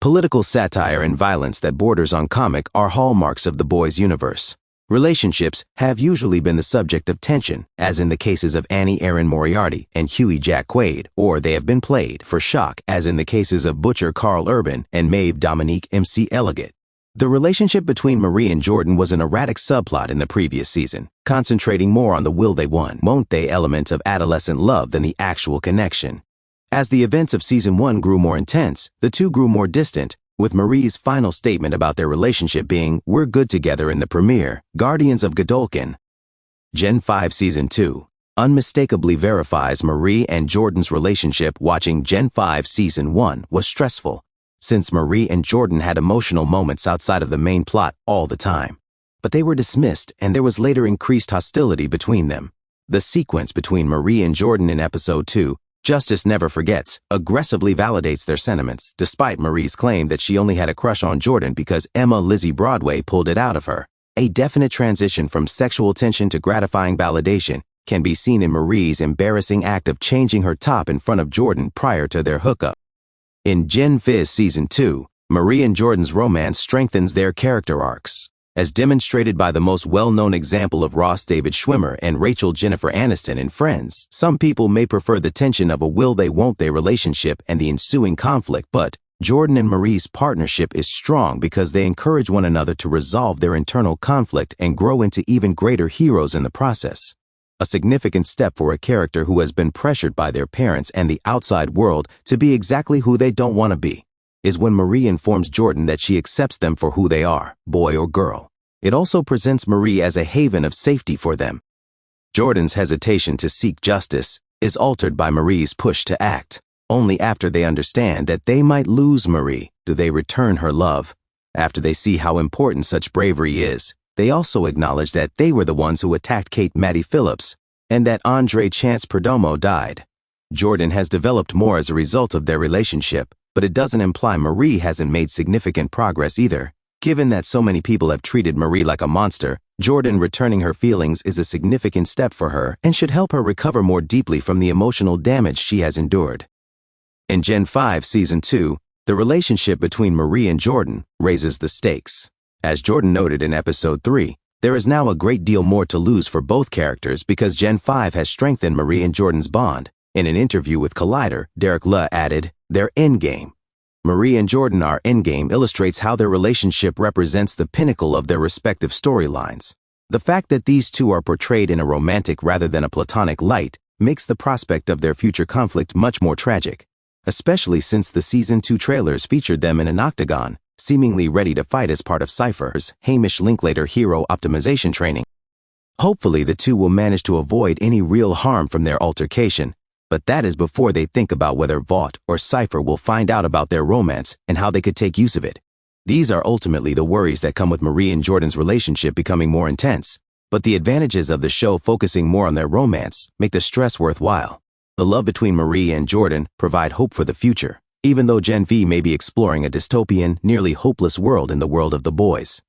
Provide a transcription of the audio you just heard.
Political satire and violence that borders on comic are hallmarks of The Boys universe. Relationships have usually been the subject of tension, as in the cases of Annie Erin Moriarty and Huey Jack Quaid, or they have been played for shock, as in the cases of Butcher Carl Urban and Maeve Dominique MC Elegant. The relationship between Marie and Jordan was an erratic subplot in the previous season, concentrating more on the will they won't they element of adolescent love than the actual connection. As the events of season 1 grew more intense, the two grew more distant, with Marie's final statement about their relationship being, "We're good together" in the premiere, Guardians of Godolphin. Gen 5 Season 2 unmistakably verifies Marie and Jordan's relationship. Watching Gen 5 Season 1 was stressful, since Marie and Jordan had emotional moments outside of the main plot all the time. But they were dismissed, and there was later increased hostility between them. The sequence between Marie and Jordan in Episode 2, Justice Never Forgets, aggressively validates their sentiments, despite Marie's claim that she only had a crush on Jordan because Emma Lizzie Broadway pulled it out of her. A definite transition from sexual tension to gratifying validation can be seen in Marie's embarrassing act of changing her top in front of Jordan prior to their hookup. In Gen Fizz Season 2, Marie and Jordan's romance strengthens their character arcs, as demonstrated by the most well-known example of Ross David Schwimmer and Rachel Jennifer Aniston in Friends. Some people may prefer the tension of a will they won't they relationship and the ensuing conflict, but Jordan and Marie's partnership is strong because they encourage one another to resolve their internal conflict and grow into even greater heroes in the process. A significant step for a character who has been pressured by their parents and the outside world to be exactly who they don't want to be is when Marie informs Jordan that she accepts them for who they are, boy or girl. It also presents Marie as a haven of safety for them. Jordan's hesitation to seek justice is altered by Marie's push to act. Only after they understand that they might lose Marie do they return her love. After they see how important such bravery is, they also acknowledge that they were the ones who attacked Kate Maddie Phillips and that Andre Chance Perdomo died. Jordan has developed more as a result of their relationship, but it doesn't imply Marie hasn't made significant progress either. Given that so many people have treated Marie like a monster, Jordan returning her feelings is a significant step for her and should help her recover more deeply from the emotional damage she has endured. In Gen 5 Season 2, the relationship between Marie and Jordan raises the stakes. As Jordan noted in Episode 3, there is now a great deal more to lose for both characters because Gen 5 has strengthened Marie and Jordan's bond. In an interview with Collider, Derek Luh added, "Their endgame." Marie and Jordan are endgame illustrates how their relationship represents the pinnacle of their respective storylines. The fact that these two are portrayed in a romantic rather than a platonic light makes the prospect of their future conflict much more tragic, especially since the Season 2 trailers featured them in an octagon, seemingly ready to fight as part of Cypher's Hamish Linklater hero optimization training. Hopefully the two will manage to avoid any real harm from their altercation, but that is before they think about whether Vought or Cypher will find out about their romance and how they could take use of it. These are ultimately the worries that come with Marie and Jordan's relationship becoming more intense, but the advantages of the show focusing more on their romance make the stress worthwhile. The love between Marie and Jordan provide hope for the future, even though Gen V may be exploring a dystopian, nearly hopeless world in the world of The Boys.